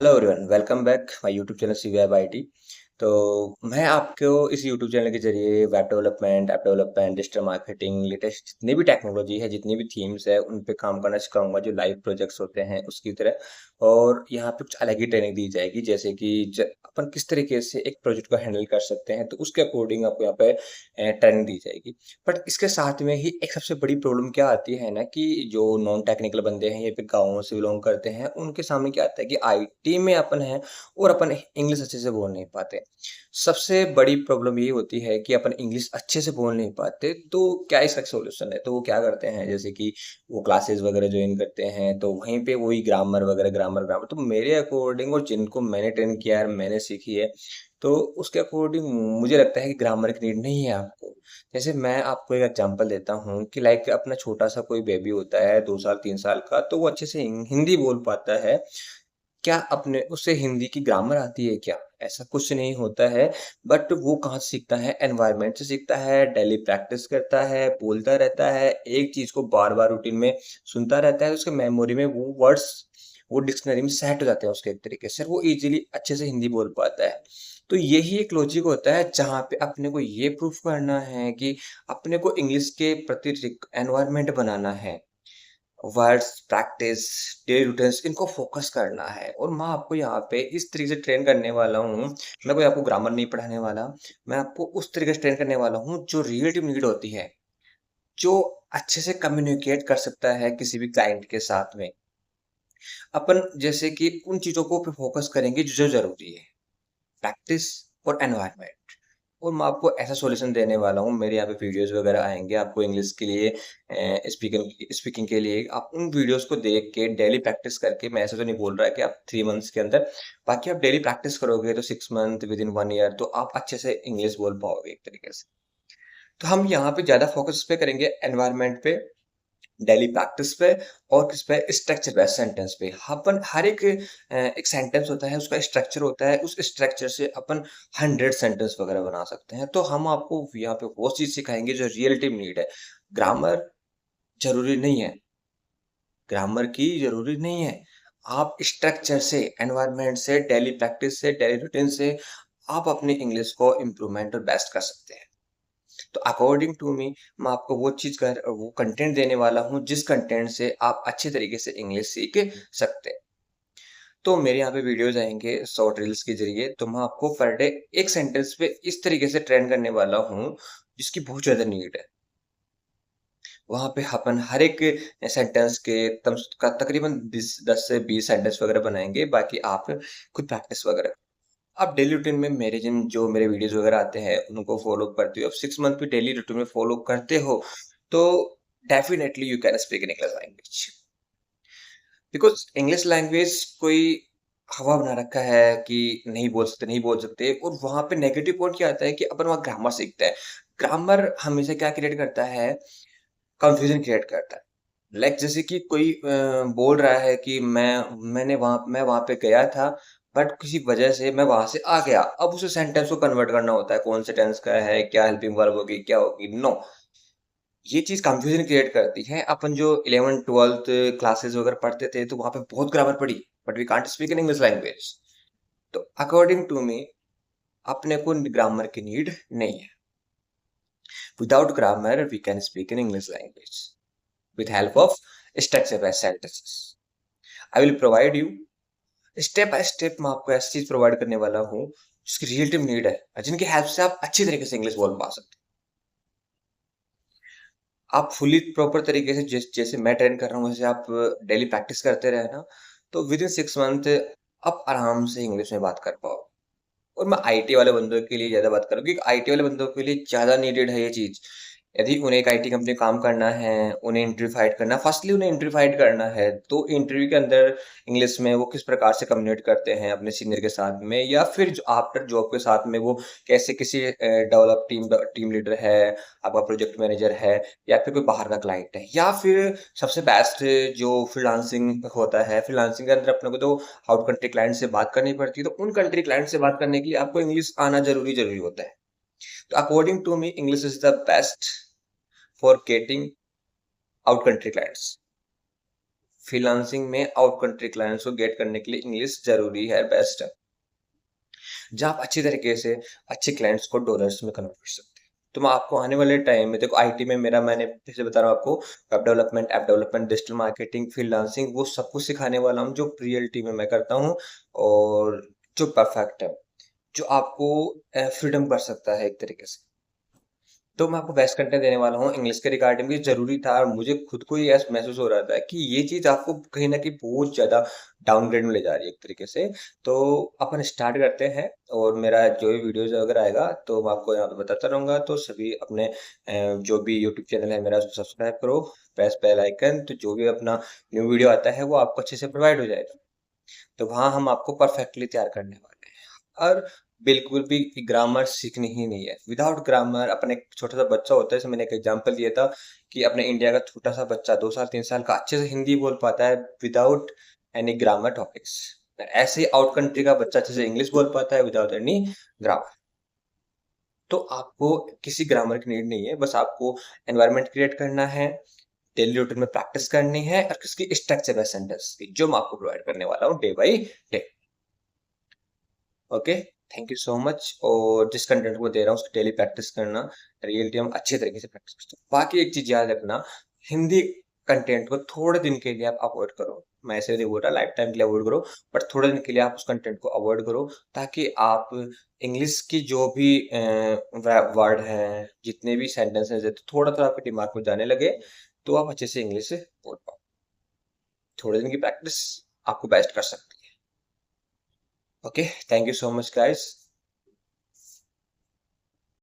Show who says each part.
Speaker 1: Hello everyone, welcome back my YouTube channel CVI IT. तो मैं आपको इस यूट्यूब चैनल के जरिए web development, app development, digital marketing, latest जितनी भी टेक्नोलॉजी है, जितनी भी थीम्स है, उन पे काम करना सिखाऊंगा जो लाइव प्रोजेक्ट्स होते हैं उसकी तरह। और यहाँ पे कुछ अलग ही ट्रेनिंग दी जाएगी, जैसे कि अपन किस तरीके से एक प्रोजेक्ट को हैंडल कर सकते हैं, तो उसके अकॉर्डिंग आपको यहाँ पे ट्रेनिंग दी जाएगी। बट इसके साथ में ही एक सबसे बड़ी प्रॉब्लम क्या आती है ना, कि जो नॉन टेक्निकल बंदे हैं या फिर गाँव से बिलोंग करते हैं, उनके सामने क्या आता है कि आईटी में अपन है और अपन इंग्लिश अच्छे से बोल नहीं पाते। सबसे बड़ी प्रॉब्लम ये होती है कि अपन इंग्लिश अच्छे से बोल नहीं पाते, तो क्या इसका सॉल्यूशन है? तो वो क्या करते हैं, जैसे कि वो क्लासेस वगैरह ज्वाइन करते हैं, तो वहीं पे वही ग्रामर वगैरह, ग्रामर ग्रामर। तो मेरे अकॉर्डिंग और जिनको मैंने ट्रेन किया है, मैंने सीखी है, तो उसके अकॉर्डिंग मुझे लगता है कि ग्रामर की नीड नहीं है आपको। जैसे मैं आपको एक एग्जांपल देता हूँ कि लाइक अपना छोटा सा कोई बेबी होता है 2 साल 3 साल का, तो वो अच्छे से हिंदी बोल पाता है। क्या अपने उसे हिंदी की ग्रामर आती है क्या? ऐसा कुछ नहीं होता है। बट वो कहाँ से सीखता है? एनवायरनमेंट से सीखता है, डेली प्रैक्टिस करता है, बोलता रहता है, एक चीज को बार बार रूटीन में सुनता रहता है, तो उसके मेमोरी में वो वर्ड्स, वो डिक्शनरी में सेट हो जाते हैं उसके एक तरीके से, वो इजीली अच्छे से हिंदी बोल पाता है। तो यही एक लॉजिक होता है जहाँ पे अपने को ये प्रूफ करना है कि अपने को इंग्लिश के प्रति एनवायरनमेंट बनाना है, वर्ड्स, प्रैक्टिस, डेली रूटीन्स, इनको फोकस करना है। और मैं आपको यहाँ पे इस तरीके से ट्रेन करने वाला हूँ। मैं कोई आपको ग्रामर नहीं पढ़ाने वाला, मैं आपको उस तरीके से ट्रेन करने वाला हूँ जो रिलेटिव नीड होती है, जो अच्छे से कम्युनिकेट कर सकता है किसी भी क्लाइंट के साथ में। अपन जैसे कि उन चीजों को पे फोकस करेंगे जो जरूरी है, प्रैक्टिस और एनवायरनमेंट। और मैं आपको ऐसा सॉल्यूशन देने वाला हूँ, मेरे यहाँ पे वीडियोस वगैरह आएंगे आपको इंग्लिश के लिए, स्पीकिंग स्पीकिंग के लिए। आप उन वीडियोस को देख के डेली प्रैक्टिस करके, मैं ऐसा तो नहीं बोल रहा है कि आप 3 मंथ्स के अंदर, बाकी आप डेली प्रैक्टिस करोगे तो 6 मंथ, विद इन 1 ईयर, तो आप अच्छे से इंग्लिश बोल पाओगे एक तरीके से। तो हम यहाँ पे ज्यादा फोकस पे करेंगे एनवायरनमेंट पे, डेली प्रैक्टिस पे, और किस पे? स्ट्रक्चर पे, सेंटेंस पे। अपन हर एक एक सेंटेंस होता है, उसका स्ट्रक्चर होता है, उस स्ट्रक्चर से अपन 100 सेंटेंस वगैरह बना सकते हैं। तो हम आपको यहाँ पे वो चीज सिखाएंगे जो रियलिटी नीड है। ग्रामर जरूरी नहीं है, ग्रामर की जरूरी नहीं है। आप स्ट्रक्चर से, एनवायरनमेंट से, डेली प्रैक्टिस से, डेली रूटीन से आप अपनी इंग्लिश को इम्प्रूवमेंट और बेस्ट कर सकते हैं। तो अकॉर्डिंग टू मी, मैं आपको वो चीज कर, वो कंटेंट देने वाला हूँ जिस कंटेंट से आप अच्छे तरीके से इंग्लिश सीख सकते हैं। तो मेरे यहाँ पे वीडियोस आएंगे शॉर्ट रील्स के जरिए, तो मैं आपको पर डे एक सेंटेंस पे इस तरीके से ट्रेन करने वाला हूँ जिसकी बहुत ज्यादा नीड है। वहां पे अपन हर एक सेंटेंस के का तकरीबन 10 से 20 सेंटेंस वगैरह बनाएंगे, बाकी आप खुद प्रैक्टिस वगैरह। आप डेली रूटीन में मेरे जिन जो मेरे वीडियोस वगैरह आते हैं उनको फॉलो करते हो, अब 6 मंथ भी डेली रूटीन में फॉलो करते हो, तो definitely you can speak in English language. Because English language कोई हवा बना रखा है कि नहीं बोल सकते, नहीं बोल सकते। और वहां पे नेगेटिव पॉइंट क्या आता है कि अपन वहाँ ग्रामर सीखते हैं। ग्रामर हमेशा क्या क्रिएट करता है? कंफ्यूजन क्रिएट करता है। जैसे कि कोई बोल रहा है कि मैं वहां पे गया था, बट किसी वजह से मैं वहां से आ गया। अब उसे सेंटेंस को कन्वर्ट करना होता है, कौन से टेंस का है, क्या हेल्पिंग वर्ब होगी, क्या होगी, नो। ये चीज कंफ्यूजन क्रिएट करती है। अपन जो 11th 12th क्लासेस वगैरह पढ़ते थे, तो वहां पे बहुत ग्रामर पढ़ी, but we can't speak in English language. तो अकॉर्डिंग टू मी, अपने को ग्रामर की नीड नहीं है। Without grammar we can speak in English language with help of structure based sentences. I will provide you step by step. मैं आपको ऐसी चीज प्रोवाइड करने वाला हूँ जिसकी रिलेटिव नीड है, जिनकी हेल्प से आप अच्छी तरीके से इंग्लिश बोल पा सकते हैं। आप फुली प्रॉपर तरीके से जैसे मैं ट्रेन कर रहा हूँ, जैसे आप डेली प्रैक्टिस करते रहे ना, तो विद इन 6 मंथ आप आराम से इंग्लिश में बात कर पाओ। और मैं आईटी वाले बंदों के लिए ज्यादा बात करूँ, क्योंकि आईटी वाले बंदों के लिए ज्यादा नीडेड है ये चीज। यदि उन्हें एक आईटी कंपनी काम करना है, उन्हें इंटरव्यू फाइट करना, फर्स्टली उन्हें इंटरव्यू फाइट करना है, तो इंटरव्यू के अंदर इंग्लिश में वो किस प्रकार से कम्युनिकेट करते हैं अपने सीनियर के साथ में, या फिर आफ्टर जॉब के साथ में वो कैसे किसी डेवलप टीम लीडर है, आपका प्रोजेक्ट मैनेजर है, या फिर कोई बाहर का क्लाइंट है, या फिर सबसे बेस्ट जो फ्रीलांसिंग होता है, फ्रीलांसिंग के अंदर अपने को तो आउट कंट्री क्लाइंट से बात करनी पड़ती है, तो उन कंट्री क्लाइंट से बात करने के लिए आपको इंग्लिश आना जरूरी जरूरी होता है। तो according to me, English is the best for getting out country clients. Freelancing में आउट कंट्री क्लाइंट्स को गेट करने के लिए इंग्लिश जरूरी है, बेस्ट है, जहाँ आप अच्छी तरीके से अच्छे क्लाइंट्स को डॉलर्स में कन्वर्ट कर सकते हैं। तो मैं आपको आने वाले टाइम में, देखो आईटी में मेरा, मैंने जैसे बता रहा हूँ आपको, web development, app development, digital marketing, freelancing, वो सब कुछ सिखाने वाला हूँ जो रियलिटी में मैं करता हूँ, और जो परफेक्ट है, जो आपको फ्रीडम कर सकता है एक तरीके से। तो मैं आपको बेस्ट कंटेंट देने वाला हूँ इंग्लिश के रिगार्डिंग भी, जरूरी था, और मुझे खुद को ही ऐसा महसूस हो रहा था कि ये चीज आपको कहीं ना कहीं बहुत ज्यादा डाउनग्रेड में ले जा रही है एक तरीके से। तो अपन स्टार्ट करते हैं, और मेरा जो भी वीडियोज अगर आएगा तो मैं आपको यहाँ पे बताता रहूंगा। तो सभी अपने जो भी यूट्यूब चैनल है मेरा, उसको सब्सक्राइब करो, प्रेस बेल आइकन, तो जो भी अपना न्यू वीडियो आता है वो आपको अच्छे से प्रोवाइड हो जाएगा। तो वहाँ हम आपको परफेक्टली तैयार करने वाले हैं, और बिल्कुल भी ग्रामर सीखनी ही नहीं है। विदाउट ग्रामर, अपने एक छोटा सा बच्चा होता है, जैसे मैंने एक एग्जांपल दिया था कि अपने इंडिया का छोटा सा बच्चा 2 साल 3 साल का अच्छे से हिंदी बोल पाता है विदाउट एनी ग्रामर टॉपिक्स। ऐसे ही आउट कंट्री का बच्चा अच्छे से इंग्लिश बोल पाता है विदाउट एनी ग्रामर। तो आपको किसी ग्रामर की नीड नहीं है, बस आपको एनवायरनमेंट क्रिएट करना है, डेली रूटीन में प्रैक्टिस करनी है, और किसकी स्ट्रक्चर बाय सेंटेंस की, जो मैं आपको प्रोवाइड करने वाला हूँ day by day. Okay, thank you so much. और जिस कंटेंट को दे रहा हूँ उसकी डेली प्रैक्टिस करना, रियलिटी हम अच्छे तरीके से प्रैक्टिस करते हैं। बाकी एक चीज याद रखना, हिंदी कंटेंट को थोड़े दिन के लिए आप अवॉइड करो। मैं ऐसे नहीं बोल रहा लाइफ टाइम के लिए अवॉइड करो, बट थोड़े दिन के लिए आप उस कंटेंट को अवॉइड करो, ताकि आप इंग्लिश की जो भी वर्ड हैं, जितने भी सेंटेंसेस है, तो थोड़ा थोड़ा आपके दिमाग में जाने लगे, तो आप अच्छे से इंग्लिश बोल पाओ। थोड़े दिन की प्रैक्टिस आपको बेस्ट कर सकती है। Okay, thank you so much guys.